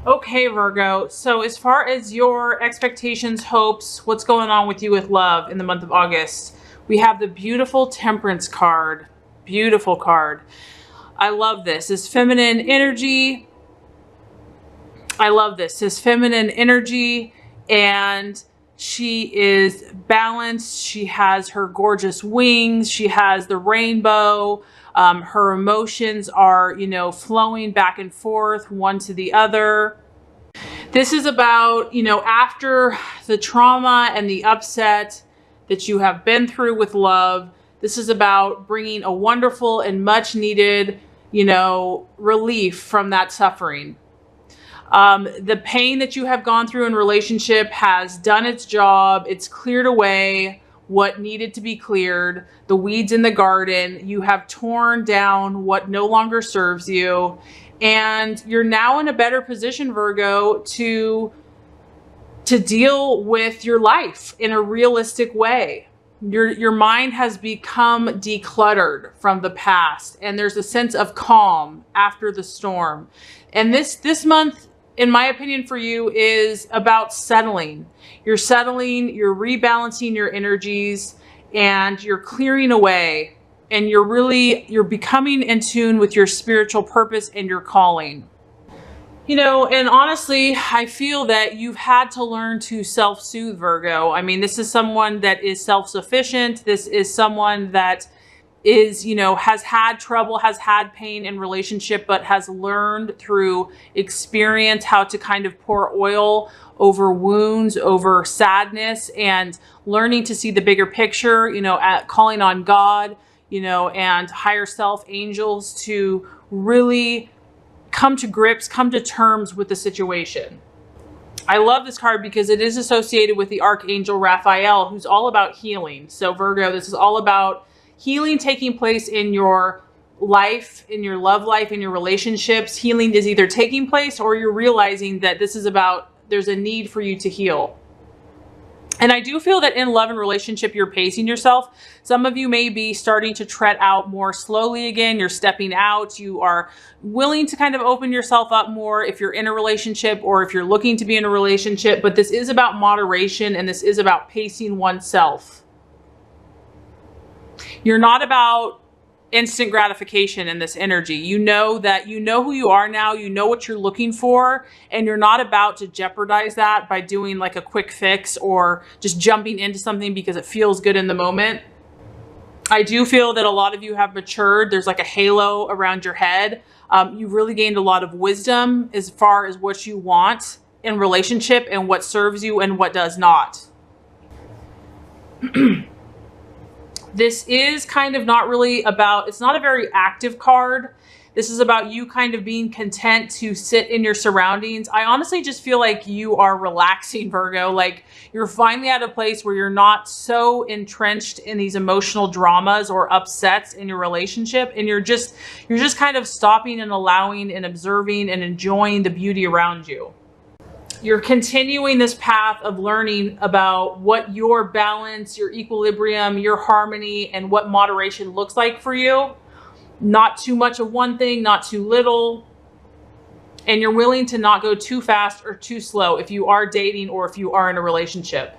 Okay, Virgo. So as far as your expectations, hopes, what's going on with you with love in the month of August, we have the beautiful Temperance card. Beautiful card. I love this. This feminine energy. I love this. This feminine energy, and she is balanced. She has her gorgeous wings. She has the rainbow. Her emotions are, flowing back and forth, one to the other. This is about, after the trauma and the upset that you have been through with love, this is about bringing a wonderful and much needed, relief from that suffering. The pain that you have gone through in relationship has done its job. It's cleared away what needed to be cleared, the weeds in the garden. You have torn down what no longer serves you. And you're now in a better position, Virgo, to deal with your life in a realistic way. Your mind has become decluttered from the past, and there's a sense of calm after the storm. And this month, in my opinion, for you is about settling. You're settling, you're rebalancing your energies, and you're clearing away, and you're becoming in tune with your spiritual purpose and your calling. And honestly, I feel that you've had to learn to self-soothe, Virgo. I mean, this is someone that is self-sufficient. This is someone that is, has had trouble, has had pain in relationship, but has learned through experience how to kind of pour oil over wounds, over sadness, and learning to see the bigger picture, calling on God, and higher self, angels, to really come to grips, come to terms with the situation. I love this card because it is associated with the Archangel Raphael, who's all about healing. So Virgo, this is all about healing taking place in your life, in your love life, in your relationships. Healing is either taking place or you're realizing that this is about, there's a need for you to heal. And I do feel that in love and relationship, you're pacing yourself. Some of you may be starting to tread out more slowly again. You're stepping out. You are willing to kind of open yourself up more if you're in a relationship or if you're looking to be in a relationship. But this is about moderation, and this is about pacing oneself. You're not about instant gratification in this energy. You know that you know who you are now, you know what you're looking for, and you're not about to jeopardize that by doing like a quick fix or just jumping into something because it feels good in the moment. I do feel that a lot of you have matured. There's like a halo around your head. You've really gained a lot of wisdom as far as what you want in relationship and what serves you and what does not. This is kind of not really about, it's not a very active card. This is about you kind of being content to sit in your surroundings. I honestly just feel like you are relaxing, Virgo. Like you're finally at a place where you're not so entrenched in these emotional dramas or upsets in your relationship. And you're just kind of stopping and allowing and observing and enjoying the beauty around you. You're continuing this path of learning about what your balance, your equilibrium, your harmony, and what moderation looks like for you. Not too much of one thing, not too little. And you're willing to not go too fast or too slow if you are dating or if you are in a relationship.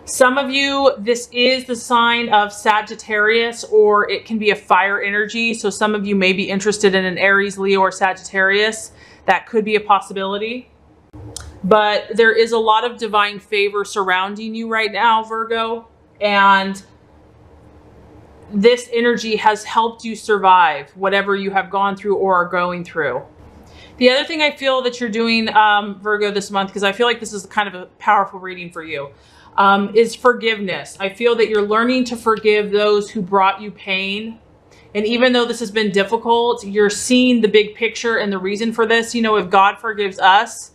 Some of you, this is the sign of Sagittarius, or it can be a fire energy. So some of you may be interested in an Aries, Leo, or Sagittarius. That could be a possibility. But there is a lot of divine favor surrounding you right now, Virgo. And this energy has helped you survive whatever you have gone through or are going through. The other thing I feel that you're doing, Virgo, this month, because I feel like this is kind of a powerful reading for you, is forgiveness. I feel that you're learning to forgive those who brought you pain. And even though this has been difficult, you're seeing the big picture and the reason for this. If God forgives us,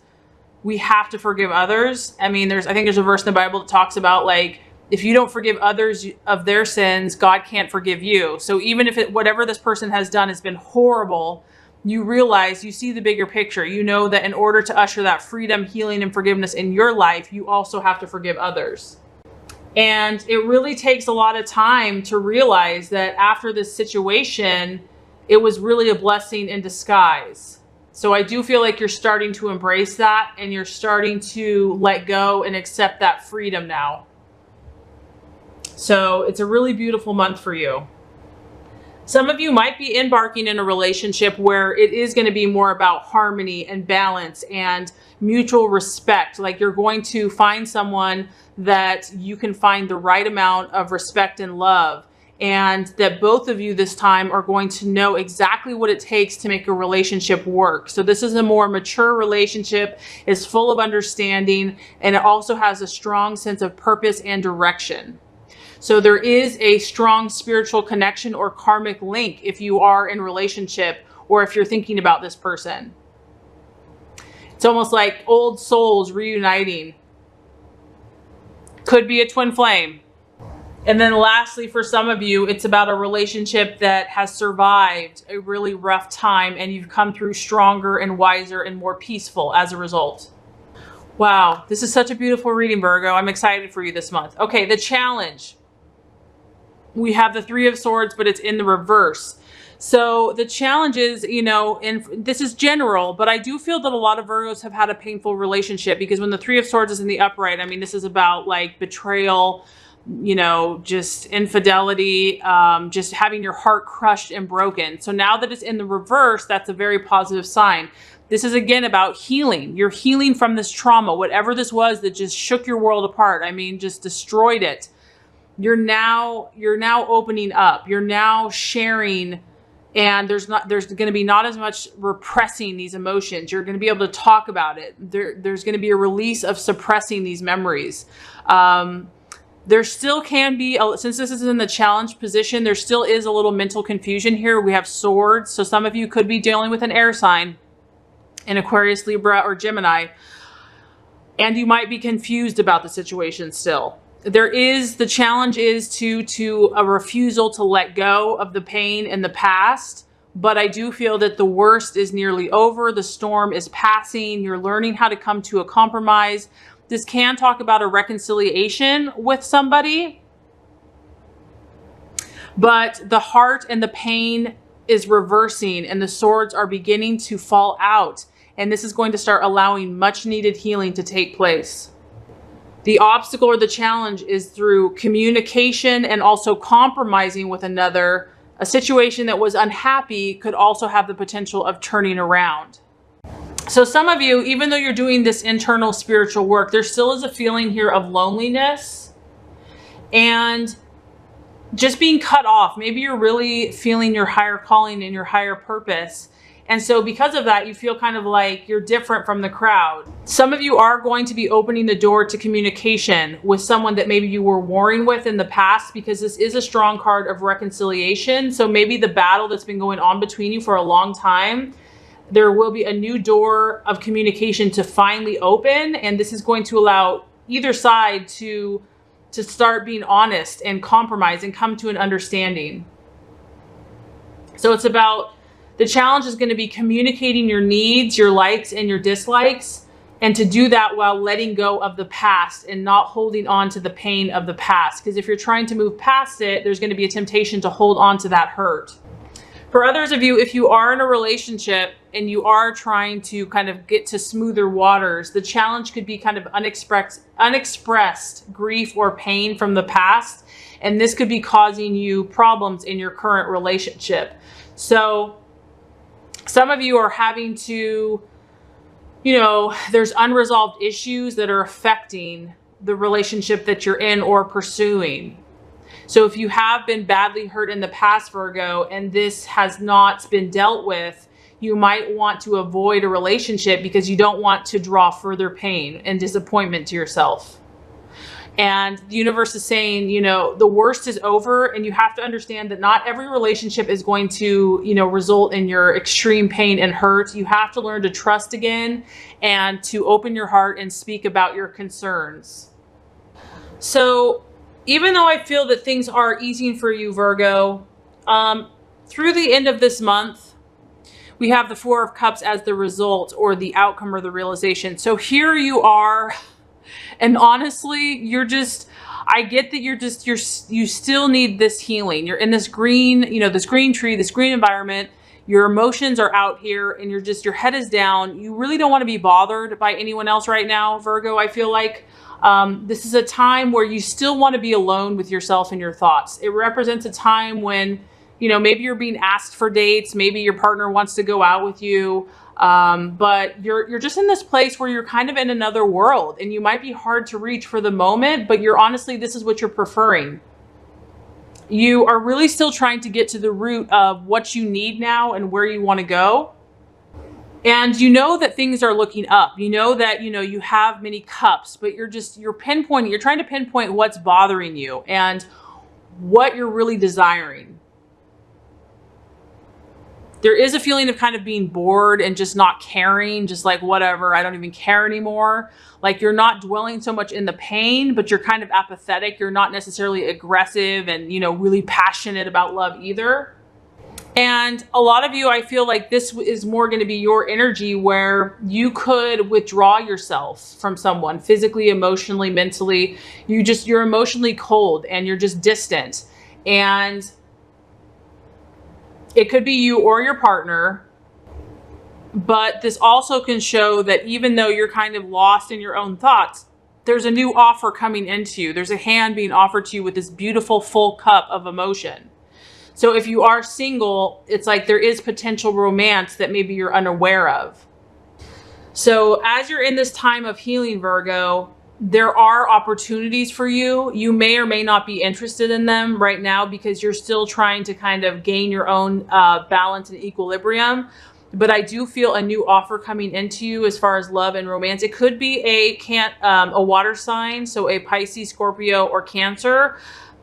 we have to forgive others. I mean, I think there's a verse in the Bible that talks about, like, if you don't forgive others of their sins, God can't forgive you. So even if whatever this person has done has been horrible, you realize, you see the bigger picture. You know that in order to usher that freedom, healing, and forgiveness in your life, you also have to forgive others. And it really takes a lot of time to realize that after this situation, it was really a blessing in disguise. So I do feel like you're starting to embrace that and you're starting to let go and accept that freedom now. So it's a really beautiful month for you. Some of you might be embarking in a relationship where it is going to be more about harmony and balance and mutual respect. Like you're going to find someone that you can find the right amount of respect and love, and that both of you this time are going to know exactly what it takes to make a relationship work. So this is a more mature relationship, it's full of understanding, and it also has a strong sense of purpose and direction. So there is a strong spiritual connection or karmic link if you are in a relationship or if you're thinking about this person. It's almost like old souls reuniting. Could be a twin flame. And then lastly, for some of you, it's about a relationship that has survived a really rough time and you've come through stronger and wiser and more peaceful as a result. Wow, this is such a beautiful reading, Virgo. I'm excited for you this month. Okay, the challenge. We have the Three of Swords, but it's in the reverse. So the challenge is, you know, and this is general, but I do feel that a lot of Virgos have had a painful relationship, because when the Three of Swords is in the upright, I mean, this is about like betrayal, you know, just infidelity, just having your heart crushed and broken. So now that it's in the reverse, that's a very positive sign. This is again about healing. You're healing from this trauma, whatever this was that just shook your world apart. I mean, just destroyed it. You're now opening up. You're now sharing, and there's going to be not as much repressing these emotions. You're going to be able to talk about it. There's going to be a release of suppressing these memories. There still can be, since this is in the challenge position, there still is a little mental confusion here. We have swords. So some of you could be dealing with an air sign, an Aquarius, Libra, or Gemini, and you might be confused about the situation still. The challenge is to a refusal to let go of the pain in the past. But I do feel that the worst is nearly over. The storm is passing. You're learning how to come to a compromise. This can talk about a reconciliation with somebody. But the heart and the pain is reversing and the swords are beginning to fall out. And this is going to start allowing much needed healing to take place. The obstacle or the challenge is through communication and also compromising with another. A situation that was unhappy could also have the potential of turning around. So some of you, even though you're doing this internal spiritual work, there still is a feeling here of loneliness and just being cut off. Maybe you're really feeling your higher calling and your higher purpose. And so because of that, you feel kind of like you're different from the crowd. Some of you are going to be opening the door to communication with someone that maybe you were warring with in the past, because this is a strong card of reconciliation. So maybe the battle that's been going on between you for a long time, there will be a new door of communication to finally open. And this is going to allow either side to start being honest and compromise and come to an understanding. So it's about, the challenge is going to be communicating your needs, your likes and your dislikes, and to do that while letting go of the past and not holding on to the pain of the past. Because if you're trying to move past it, there's going to be a temptation to hold on to that hurt. For others of you, if you are in a relationship and you are trying to kind of get to smoother waters, the challenge could be kind of unexpressed grief or pain from the past. And this could be causing you problems in your current relationship. So some of you are having to, you know, there's unresolved issues that are affecting the relationship that you're in or pursuing. So if you have been badly hurt in the past, Virgo, and this has not been dealt with, you might want to avoid a relationship because you don't want to draw further pain and disappointment to yourself. And the universe is saying, you know, the worst is over, and you have to understand that not every relationship is going to, you know, result in your extreme pain and hurt. You have to learn to trust again and to open your heart and speak about your concerns. So even though I feel that things are easing for you, Virgo, through the end of this month, we have the Four of Cups as the result or the outcome or the realization. So here you are. And honestly, I get that you still need this healing. You're in this green, you know, this green tree, this green environment. Your emotions are out here and your head is down. You really don't want to be bothered by anyone else right now, Virgo. I feel like this is a time where you still want to be alone with yourself and your thoughts. It represents a time when, you know, maybe you're being asked for dates. Maybe your partner wants to go out with you. But you're just in this place where you're kind of in another world, and you might be hard to reach for the moment, but honestly, this is what you're preferring. You are really still trying to get to the root of what you need now and where you want to go. And you know that things are looking up. You know that, you have many cups, but you're pinpointing, you're trying to pinpoint what's bothering you and what you're really desiring. There is a feeling of kind of being bored and just not caring, just like, whatever, I don't even care anymore. Like, you're not dwelling so much in the pain, but you're kind of apathetic. You're not necessarily aggressive and, really passionate about love either. And a lot of you, I feel like this is more going to be your energy where you could withdraw yourself from someone physically, emotionally, mentally. You're emotionally cold and you're just distant. And it could be you or your partner, but this also can show that even though you're kind of lost in your own thoughts, there's a new offer coming into you. There's a hand being offered to you with this beautiful full cup of emotion. So if you are single, it's like there is potential romance that maybe you're unaware of. So as you're in this time of healing, Virgo, there are opportunities for you. You may or may not be interested in them right now because you're still trying to kind of gain your own balance and equilibrium. But I do feel a new offer coming into you as far as love and romance. It could be a water sign, so a Pisces, Scorpio, or Cancer.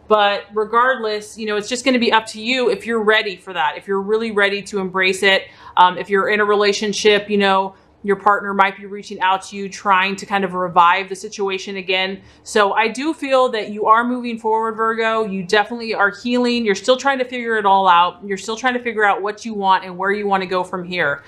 But regardless, it's just going to be up to you if you're ready for that, if you're really ready to embrace it. If you're in a relationship, your partner might be reaching out to you, trying to kind of revive the situation again. So I do feel that you are moving forward, Virgo. You definitely are healing. You're still trying to figure it all out. You're still trying to figure out what you want and where you want to go from here.